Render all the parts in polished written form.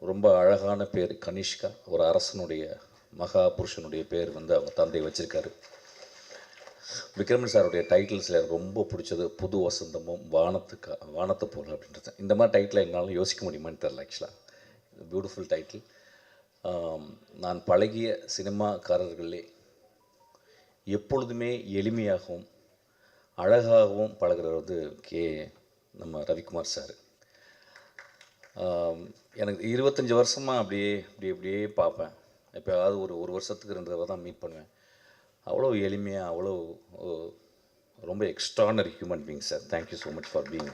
ரொம்ப அழகான பேர் கனிஷ்கா. ஒரு அரசனுடைய மகா புருஷனுடைய பேர் வந்து அவங்க தந்தை வச்சுருக்காரு. விக்ரமன் சாருடைய டைட்டில்ஸில் எனக்கு ரொம்ப பிடிச்சது புது வசந்தமும் வானத்து போல் அப்படின்றது. இந்த மாதிரி டைட்டில் என்னால் யோசிக்க முடியுமான்னு தெரில. ஆக்சுவலாக பியூட்டிஃபுல் டைட்டில். நான் பழகிய சினிமாக்காரர்களே எப்பொழுதுமே எளிமையாகவும் அழகாகவும் பழகிறவர் வந்து நம்ம ரவிக்குமார் சார். எனக்கு 25 வருஷமாக அப்படியே பார்ப்பேன். எப்போயாவது ஒரு வருஷத்துக்கு 2 தடவை தான் மீட் பண்ணுவேன். அவ்வளோ எளிமையாக, அவ்வளோ ரொம்ப extraordinary human being sir. Thank you so much for being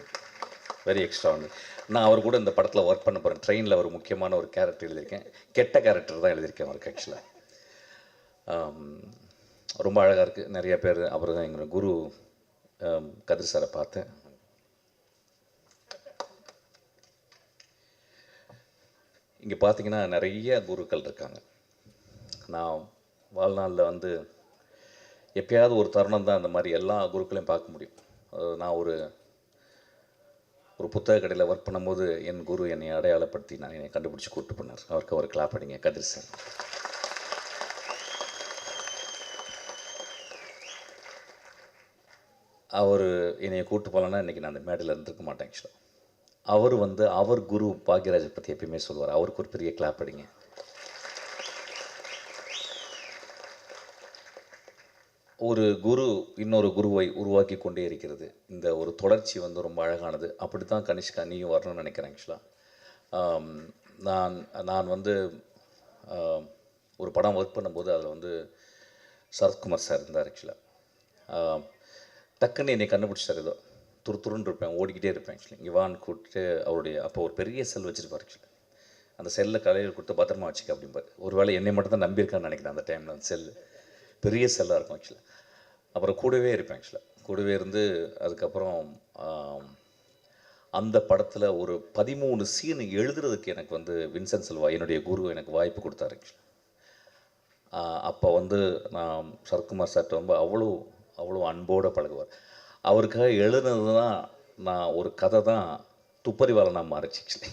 very extraordinary. நான் அவர் கூட இந்த படத்தில் ஒர்க் பண்ண போகிறேன். ட்ரெயினில் ஒரு முக்கியமான ஒரு கேரக்டர் எழுதியிருக்கேன். கெட்ட கேரக்டர் தான் எழுதியிருக்கேன் அவருக்கு. ஆக்சுவலாக ரொம்ப அழகாக இருக்குது. நிறைய பேர் அப்புறம் தான் எங்களோட குரு கதிர் சாரை பார்த்தேன். இங்கே பார்த்தீங்கன்னா நிறைய குருக்கள் இருக்காங்க. நான் வாழ்நாளில் வந்து எப்பயாவது ஒரு தருணம் தான் அந்த மாதிரி எல்லா குருக்களையும் பார்க்க முடியும். நான் ஒரு புத்தக கடையில் ஒர்க் பண்ணும்போது என் குரு என்னை அடையாளப்படுத்தி என்னை கண்டுபிடிச்சி கூப்பிட்டு போனார். அவருக்கு ஒரு கிளாப் அடிங்க கதிர் சார். அவர் என்னை கூப்பிட்டு போகலன்னா இன்றைக்கி நான் அந்த மேடையில் இருந்திருக்க மாட்டேன். ஆக்சுவலாக அவர் வந்து அவர் குரு பாக்யராஜை பற்றி எப்பயுமே சொல்லுவார். அவருக்கு ஒரு பெரிய கிளாப் அடிங்க. ஒரு குரு இன்னொரு குருவை உருவாக்கி கொண்டே இருக்கிறது. இந்த ஒரு தொடர்ச்சி வந்து ரொம்ப அழகானது. அப்படி தான் கனிஷ்கா நீயும் வரணும்னு நினைக்கிறேன். ஆக்சுவலாக நான் வந்து ஒரு படம் ஒர்க் பண்ணும்போது அதில் வந்து சரத்குமார் சார் இருந்தார். ஆக்சுவலாக டக்குன்னு என்னை கண்டுபிடிச்சார். ஏதோ துருத்துருன்னு இருப்பேன், ஓடிக்கிட்டே இருப்பேன். ஆக்சுவலி இங்கே வான்னு கூப்பிட்டு அவருடைய அப்போ ஒரு பெரிய செல் வச்சுருப்பார். ஆக்சுவலி அந்த செல்லை கலையில் கொடுத்து பத்திரமா வச்சுக்க அப்படிம்பார். ஒரு வேளை என்னை மட்டும் தான் நம்பியிருக்கான்னு நினைக்கிறேன். அந்த டைமில் அந்த செல்லு பெரிய செல்லாக இருக்கும். ஆக்சுவலாக அப்புறம் கூடவே இருப்பேன். ஆக்சுவலாக கூடவே இருந்து அதுக்கப்புறம் அந்த படத்தில் ஒரு 13 சீன் எழுதுறதுக்கு எனக்கு வந்து வின்சென்ட் செல்வா என்னுடைய குரு எனக்கு வாய்ப்பு கொடுத்தாரு. ஆக்சுவலாக அப்போ வந்து நான் சரத்குமார் சார்ட்ட ரொம்ப அவ்வளோ அன்போடு பழகுவார். அவருக்காக எழுதுனது தான் நான் ஒரு கதை தான் துப்பறிவாளனாக மாறிச்சு. ஆக்சுவலி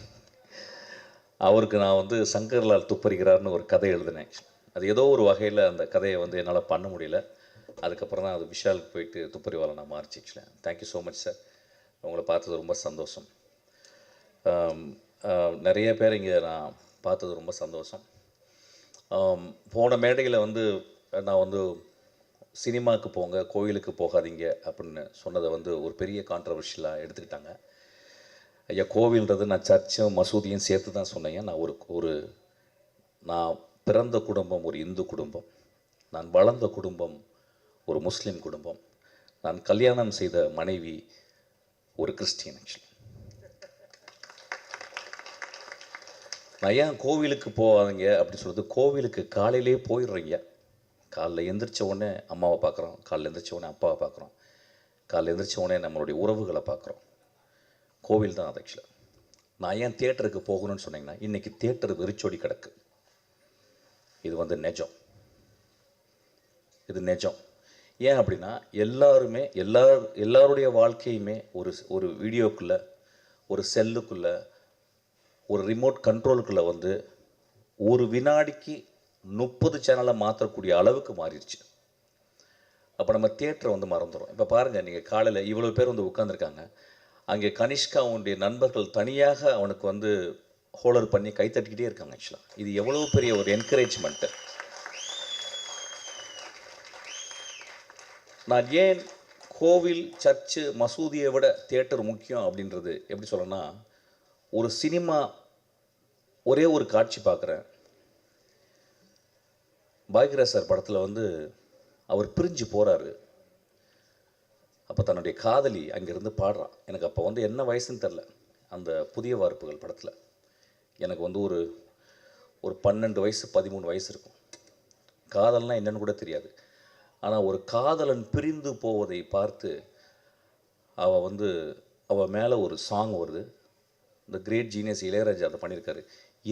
அவருக்கு நான் வந்து சங்கர்லால் துப்பறிகிறார்னு ஒரு கதை எழுதினேன். அது ஏதோ ஒரு வகையில் அந்த கதையை வந்து என்னால் பண்ண முடியல. அதுக்கப்புறம் தான் அது விஷாலுக்கு போயிட்டு துப்பறிவாளனாக மாறிச்சு. ஆக்சுவலாக தேங்க்யூ ஸோ மச் சார். உங்களை பார்த்தது ரொம்ப சந்தோஷம். நிறைய பேர் இங்கே நான் பார்த்தது ரொம்ப சந்தோஷம். போன மேடையில் வந்து நான் வந்து சினிமாவுக்கு போங்க, கோயிலுக்கு போகாதீங்க அப்படின்னு சொன்னதை வந்து ஒரு பெரிய கான்ட்ரவர்ஷியலாக எடுத்துக்கிட்டாங்க. ஐயா, கோவில்ன்றது நான் சர்ச்சும் மசூதியும் சேர்த்து தான் சொன்னேன். நான் நான் பிறந்த குடும்பம் ஒரு இந்து குடும்பம், நான் வளர்ந்த குடும்பம் ஒரு முஸ்லீம் குடும்பம், நான் கல்யாணம் செய்த மனைவி ஒரு கிறிஸ்டியன். ஆக்சுவலி நான் ஏன் கோவிலுக்கு போவாதீங்க அப்படின்னு சொல்கிறது, கோவிலுக்கு காலையிலே போயிடுறீங்க. காலைல எந்திரிச்ச உடனே அம்மாவை பார்க்குறோம், காலைல எந்திரிச்ச உடனே அப்பாவை பார்க்குறோம், காலைல எந்திரிச்ச உடனே நம்மளுடைய உறவுகளை பார்க்குறோம். கோவில் தான் அது. ஆக்சுவலாக நான் ஏன் தியேட்டருக்கு போகணும்னு சொன்னீங்கன்னா, இன்றைக்கி தியேட்டர் வெறிச்சோடி கிடக்கு. இது வந்து நிஜம். இது நிஜம். ஏன் அப்படின்னா எல்லாருடைய வாழ்க்கையுமே ஒரு வீடியோக்குள்ளே, ஒரு செல்லுக்குள்ளே, ஒரு ரிமோட் கண்ட்ரோலுக்குள்ளே வந்து ஒரு வினாடிக்கு 30 சேனலை மாற்றக்கூடிய அளவுக்கு மாறிடுச்சு. அப்போ நம்ம தியேட்டரை வந்து மறந்துடும். இப்போ பாருங்கள், நீங்கள் காலையில் இவ்வளோ பேர் வந்து உட்காந்துருக்காங்க. அங்கே கனிஷ்கா அவனுடைய நண்பர்கள் தனியாக அவனுக்கு வந்து ஹோல்டர் பண்ணி கைத்தட்டிக்கிட்டே இருக்காங்க. ஆக்சுவலாக இது எவ்வளோ பெரிய ஒரு என்கரேஜ்மெண்ட்டு. நான் ஏன் கோவில், சர்ச்சு, மசூதியை விட தியேட்டர் முக்கியம் அப்படின்றது எப்படி சொல்லணும்னா, ஒரு சினிமா ஒரே ஒரு காட்சி பார்க்குறேன். பாக்யராஜ் சார் படத்தில் வந்து அவர் பிரிஞ்சு போகிறாரு. அப்போ தன்னுடைய காதலி அங்கேருந்து பாடுறான். எனக்கு அப்போ வந்து என்ன வயசுன்னு தெரில. அந்த புதிய வார்ப்புகள் படத்தில் எனக்கு வந்து ஒரு 12 வயசு 13 வயசு இருக்கும். காதல்னால் என்னன்னு கூட தெரியாது. ஆனால் ஒரு காதலன் பிரிந்து போவதை பார்த்து அவள் மேலே ஒரு சாங் வருது. இந்த கிரேட் ஜீனியஸ் இளையராஜா அதை பண்ணியிருக்காரு,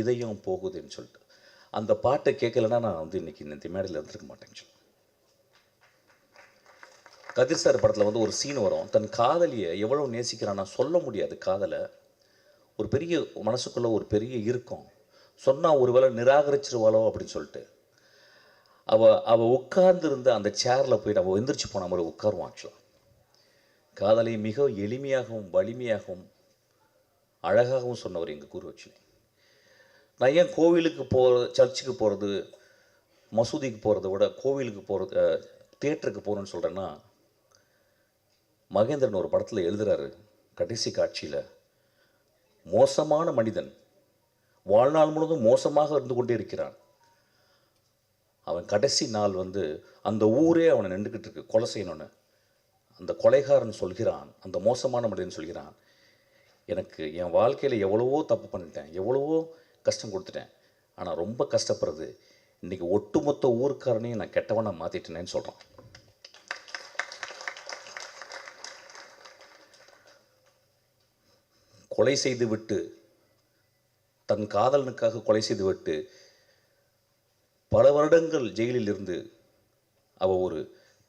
இதயம் போகுதுன்னு சொல்லிட்டு. அந்த பாட்டை கேட்கலன்னா நான் வந்து இன்றைக்கி இந்த மேடையில் இருந்திருக்க மாட்டேன். கதிர் சார் படத்தில் வந்து ஒரு சீன் வரும். தன் காதலியை எவ்வளோ நேசிக்கிறான்னா சொல்ல முடியாது காதலை. ஒரு பெரிய மனசுக்குள்ளே ஒரு பெரிய இருக்கும். சொன்னால் ஒரு வேளை நிராகரிச்சிருவாளோ அப்படின்னு சொல்லிட்டு அவள் உட்கார்ந்துருந்த அந்த சேரில் போய் நம்ம எந்திரிச்சு போன மாதிரி உட்காருவோம். ஆக்சுவலாக காதலை மிக எளிமையாகவும் வலிமையாகவும் அழகாகவும் சொன்னவர் எங்கள் குரு. ஆக்சுவலி நான் ஏன் கோவிலுக்கு சர்ச்சுக்கு போகிறது, மசூதிக்கு போகிறத விட கோவிலுக்கு போகிறது, தியேட்டருக்கு போகிறேன்னு சொல்கிறேன்னா, மகேந்திரன் ஒரு படத்தில் எழுதுகிறாரு கடைசி காட்சியில், மோசமான மனிதன் வாழ்நாள் முழுவதும் மோசமாக இருந்து கொண்டே இருக்கிறான். அவன் கடைசி நாள் அந்த ஊரே அவனை நின்றுக்கிட்டு இருக்கு கொலை செய்யணும்னு. அந்த கொலைகாரன் சொல்கிறான், அந்த மோசமான மனிதன் சொல்கிறான், எனக்கு என் வாழ்க்கையில் எவ்வளவோ தப்பு பண்ணிட்டேன், எவ்வளவோ கஷ்டம் கொடுத்துட்டேன், ஆனால் ரொம்ப கஷ்டப்படுறது இன்றைக்கி ஒட்டுமொத்த ஊருக்காரனையும் நான் கெட்டவனை மாற்றிட்டேனேன்னு சொல்கிறான். கொலை செய்துவிட்டு, தன் காதலனுக்காக கொலை செய்துவிட்டு பல வருடங்கள் ஜெயிலில் இருந்து அவள் ஒரு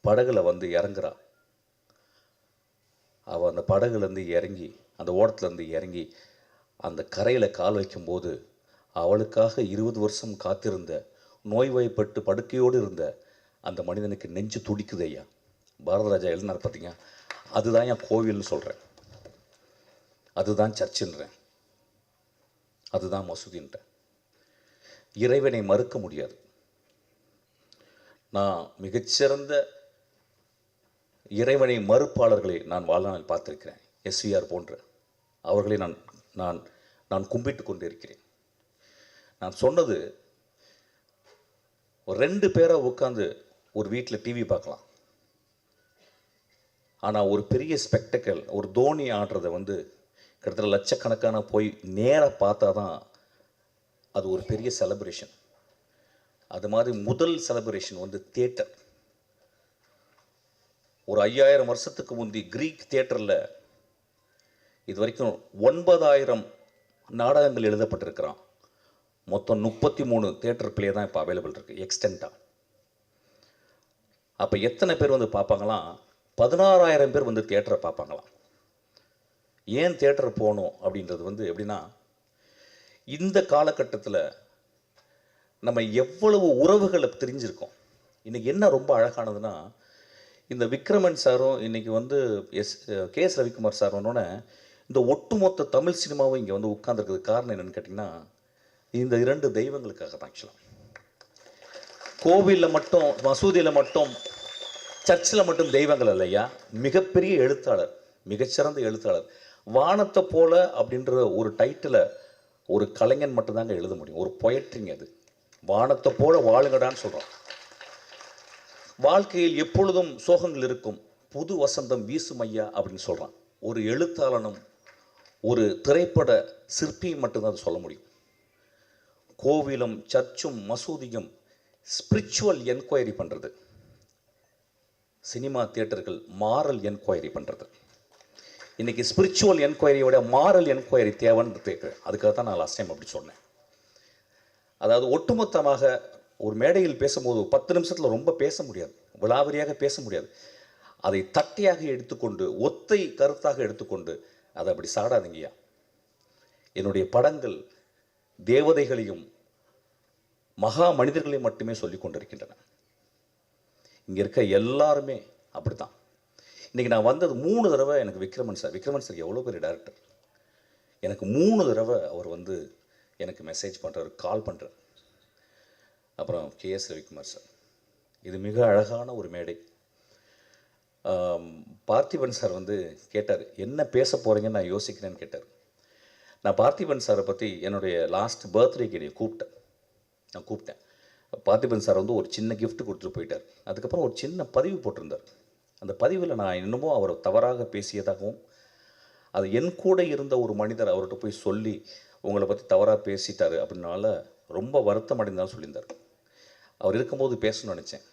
படகுல இறங்குறா. அவள் அந்த படகுலேருந்து இறங்கி, அந்த ஓடத்துலேருந்து இறங்கி அந்த கரையில் கால் வைக்கும்போது அவளுக்காக 20 வருஷம் காத்திருந்த, நோய்வாய்ப்பட்டு படுக்கையோடு இருந்த அந்த மனிதனுக்கு நெஞ்சு துடிக்குது ஐயா. பாரதராஜா எழுதினார் பார்த்தீங்க, அதுதான் என் கோவில்னு சொல்கிறேன், அதுதான் சர்ச்சுன்றேன், அதுதான் மசூதின்றேன். இறைவனை மறுக்க முடியாது. நான் மிகச்சிறந்த இறைவனை மறுப்பாளர்களை நான் வாழ்நாளில் பார்த்திருக்கிறேன். எஸ்விஆர் போன்ற அவர்களை நான் நான் நான் கும்பிட்டு கொண்டிருக்கிறேன். நான் சொன்னது, ஒரு 2 பேரை உட்காந்து ஒரு வீட்டில் டிவி பார்க்கலாம், ஆனால் ஒரு பெரிய ஸ்பெக்டக்கல், ஒரு தோனி ஆடுறதை கிட்டத்தட்ட லட்சக்கணக்கான போய் நேராக பார்த்தா தான் அது ஒரு பெரிய செலிப்ரேஷன். அது மாதிரி முதல் செலிப்ரேஷன் தியேட்டர். ஒரு 5000 வருஷத்துக்கு முந்தி கிரீக் தியேட்டரில் இது வரைக்கும் 9000 நாடகங்கள் எழுதப்பட்டிருக்கிறான். மொத்தம் 33 தியேட்டர் பிளே தான் இப்போ அவைலபிள் இருக்குது எக்ஸ்டென்ட்டாக. அப்போ எத்தனை பேர் பார்ப்பாங்களாம்? 16000 பேர் தியேட்டரை பார்ப்பாங்களாம். ஏன் தியேட்டர் போகணும் அப்படின்றது எப்படின்னா, இந்த காலகட்டத்தில் நம்ம எவ்வளவு உறவுகளை தெரிஞ்சிருக்கோம். இன்றைக்கி என்ன ரொம்ப அழகானதுன்னா, இந்த விக்ரமன் சாரும் இன்றைக்கி கே.எஸ். ரவிக்குமார் சார் வந்தோடனே இந்த ஒட்டுமொத்த தமிழ் சினிமாவும் இங்கே உட்கார்ந்துருக்கிறது காரணம் என்னென்னு கேட்டிங்கன்னா, இந்த 2 தெய்வங்களுக்காக தான். ஆக்சுவலாக கோவிலில் மட்டும், மசூதியில் மட்டும், சர்ச்சில் மட்டும் தெய்வங்கள் இல்லையா, மிகப்பெரிய எழுத்தாளர், மிகச்சிறந்த எழுத்தாளர். வானத்தை போல அப்படின்ற ஒரு டைட்டிலை ஒரு கலைஞன் மட்டும்தாங்க எழுத முடியும். ஒரு பொயட்ரிங்க அது. வானத்தை போல வாழுங்கடான்னு சொல்கிறோம். வாழ்க்கையில் எப்பொழுதும் சோகங்கள் இருக்கும், புது வசந்தம் வீசும் ஐயா அப்படின்னு சொல்கிறான். ஒரு எழுத்தாளனும் ஒரு திரைப்பட சிற்பியும் மட்டும்தான் அது சொல்ல முடியும். கோவிலும் சர்ச்சும் மசூதியும் ஸ்பிரிச்சுவல் என்கொயரி பண்ணுறது, சினிமா தியேட்டர்கள் மாரல் என்கொயரி பண்ணுறது. இன்றைக்கி ஸ்பிரிச்சுவல் என்கொயரியோட மாரல் என்கொயரி தேவைன்னு கேட்குறேன். அதுக்காக தான் நான் லாஸ்ட் டைம் அப்படி சொன்னேன். அதாவது ஒட்டுமொத்தமாக ஒரு மேடையில் பேசும்போது 10 நிமிஷத்தில் ரொம்ப பேச முடியாது, விலாவரியாக பேச முடியாது. அதை தட்டையாக எடுத்துக்கொண்டு, ஒத்தை கருத்தாக எடுத்துக்கொண்டு அதை அப்படி சாடாதீங்கய்யா. என்னுடைய படங்கள் தேவதைகளையும் மகா மனிதர்களையும் மட்டுமே சொல்லி கொண்டிருக்கின்றன. இங்கே இருக்க எல்லாருமே அப்படி தான். இன்றைக்கி நான் வந்தது 3 தடவை எனக்கு விக்ரமன் சார் எவ்வளோ பெரிய டேரக்டர், எனக்கு 3 தடவை அவர் எனக்கு மெசேஜ் பண்ணுறாரு, கால் பண்ணுறார். அப்புறம் கே.எஸ். ரவிக்குமார் சார், இது மிக அழகான ஒரு மேடை. பார்த்திபன் சார் கேட்டார், என்ன பேச போகிறீங்கன்னு நான் யோசிக்கிறேன்னு கேட்டார். நான் பார்த்திபன் சாரை பற்றி என்னுடைய லாஸ்ட் பர்த்டேக்கு நான் கூப்பிட்டேன். பார்த்திபன் சார் ஒரு சின்ன கிஃப்ட் கொடுத்துட்டு போயிட்டார். அதுக்கப்புறம் ஒரு சின்ன பதிவு போட்டிருந்தார். அந்த பதிவில் நான் இன்னமும் அவரை தவறாக பேசியதாகவும், அது என் கூட இருந்த ஒரு மனிதர் அவர்கிட்ட போய் சொல்லி உங்களை பற்றி தவறாக பேசிட்டார் அப்படின்னால ரொம்ப வருத்தம் அடைந்தாலும் சொல்லியிருந்தார். அவர் இருக்கும்போது பேசணும்னு நினச்சேன்.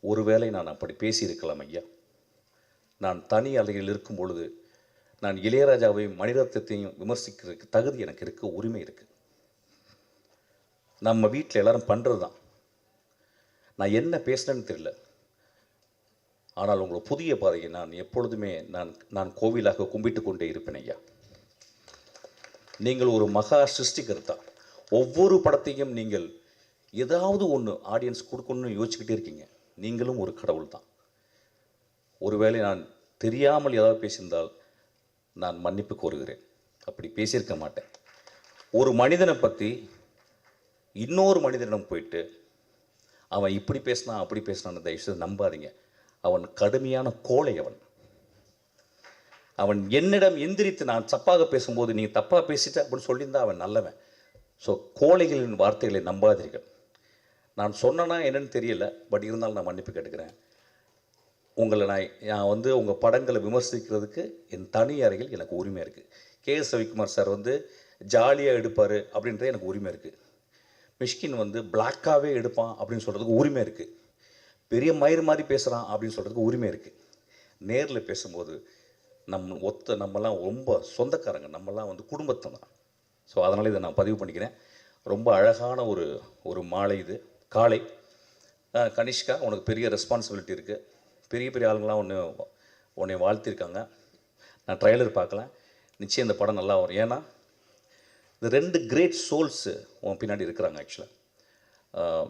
ஒருவேளை நான் அப்படி பேசியிருக்கலாம் ஐயா. நான் தனி அலையில் இருக்கும் பொழுது நான் இளையராஜாவையும் மணிரத்னத்தையும் விமர்சிக்கிறதுக்கு தகுதி எனக்கு இருக்குது, உரிமை இருக்குது. நம்ம வீட்டில் எல்லோரும் பண்ணுறது தான். நான் என்ன பேசினேன்னு தெரியல, ஆனால் உங்களை புதிய பாதையை நான் எப்பொழுதுமே நான் கோவிலாக கும்பிட்டு கொண்டே இருப்பேன் ஐயா. நீங்கள் ஒரு மகா சிருஷ்டிகர்த்தா. ஒவ்வொரு படத்தையும் நீங்கள் ஏதாவது ஒன்று ஆடியன்ஸ் கொடுக்கணும்னு யோசிச்சுக்கிட்டே இருக்கீங்க. நீங்களும் ஒரு கடவுள் தான். ஒருவேளை நான் தெரியாமல் ஏதாவது பேசியிருந்தால் நான் மன்னிப்பு கோருகிறேன். அப்படி பேசியிருக்க மாட்டேன். ஒரு மனிதனை பற்றி இன்னொரு மனிதனிடம் போயிட்டு அவன் இப்படி பேசினான் அப்படி பேசினான்னு தயவுசெய்து நம்பாதீங்க. அவன் கடுமையான கோழை. அவன் என்னிடம் எந்திரித்து நான் தப்பாக பேசும்போது நீங்கள் தப்பாக பேசிட்ட அப்படின்னு சொல்லியிருந்தா அவன் நல்லவன். ஸோ கோழைகளின் வார்த்தைகளை நம்பாதீர்கள். நான் சொன்னேன்னா என்னன்னு தெரியல, பட் இருந்தாலும் நான் மன்னிப்பு கேட்டுக்கிறேன். உங்களை நான் உங்கள் படங்களை விமர்சிக்கிறதுக்கு என் தனி அறையில் எனக்கு உரிமை இருக்குது. கே.எஸ். ரவிக்குமார் சார் ஜாலியாக எடுப்பார் அப்படின்றது எனக்கு உரிமை இருக்குது. மிஷ்கின் பிளாக்காகவே எடுப்பான் அப்படின்னு சொல்கிறதுக்கு உரிமை இருக்குது. பெரிய மயிர் மாதிரி பேசுகிறான் அப்படின்னு சொல்கிறதுக்கு உரிமை இருக்குது. நேரில் பேசும்போது நம்மலாம் ரொம்ப சொந்தக்காரங்க, நம்மலாம் குடும்பத்தை தான். ஸோ அதனால் இதை நான் பதிவு பண்ணிக்கிறேன். ரொம்ப அழகான ஒரு மாலை இது, காலை. கனிஷ்கா, உனக்கு பெரிய ரெஸ்பான்சிபிலிட்டி இருக்குது. பெரிய பெரிய ஆளுங்களாம் உன்னை வாழ்த்திருக்காங்க. நான் ட்ரைலர் பார்க்கல, நிச்சயம் இந்த படம் நல்லா வரும். ஏன்னா இந்த 2 கிரேட் சோல்ஸு உன் பின்னாடி இருக்கிறாங்க. ஆக்சுவலாக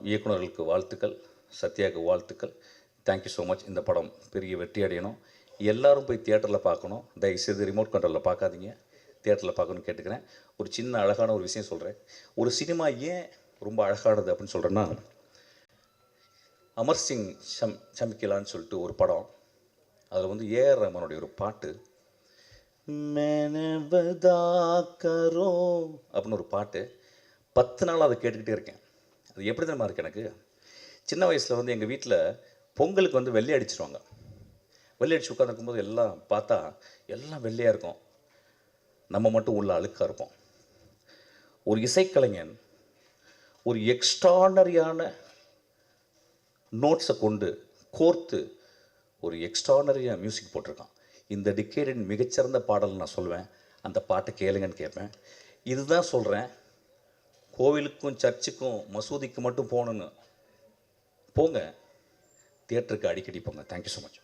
இயக்குநர்களுக்கு வாழ்த்துக்கள், சத்யாவுக்கு வாழ்த்துக்கள். Thank you so much. இந்த படம் பெரிய வெற்றி அடையணும். எல்லோரும் போய் தியேட்டரில் பார்க்கணும். தயவுசெய்து ரிமோட் கண்ட்ரோலில் பார்க்காதீங்க, தியேட்டரில் பார்க்கணும்னு கேட்டுக்கிறேன். ஒரு சின்ன அழகான ஒரு விஷயம் சொல்கிறேன். ஒரு சினிமா ஏன் ரொம்ப அழகானது அப்படின்னு சொல்கிறேன்னா, அமர் சிங் சமிக்கலான்னு சொல்லிட்டு ஒரு படம், அதில் ஏஆர் ரஹ்மானுடைய ஒரு பாட்டு, மேனவதாக்கரோ அப்படின்னு ஒரு பாட்டு, 10 நாள் அதை கேட்டுக்கிட்டே இருக்கேன். அது எப்படி தான் இருக்குது எனக்கு. சின்ன வயசில் எங்கள் வீட்டில் பொங்கலுக்கு வெள்ளை அடிச்சிருவாங்க. வெள்ளை அடிச்சு உட்காந்துருக்கும்போது எல்லாம் பார்த்தா எல்லாம் வெள்ளையாக இருக்கும், நம்ம மட்டும் உள்ள அழுக்காக இருப்போம். ஒரு இசைக்கலைஞன் ஒரு எக்ஸ்ட்ரானரியான நோட்ஸை கொண்டு கோர்த்து ஒரு எக்ஸ்ட்ரானரியாக மியூசிக் போட்டிருக்கான். இந்த டிகேடின் மிகச்சிறந்த பாடல் நான் சொல்வேன். அந்த பாட்டை கேளுங்கன்னு கேட்பேன். இதுதான் சொல்கிறேன், கோவிலுக்கும் சர்ச்சுக்கும் மசூதிக்கு மட்டும் போகணுன்னு போங்க, தியேட்டருக்கு அடிக்கடி போங்க. Thank you so much.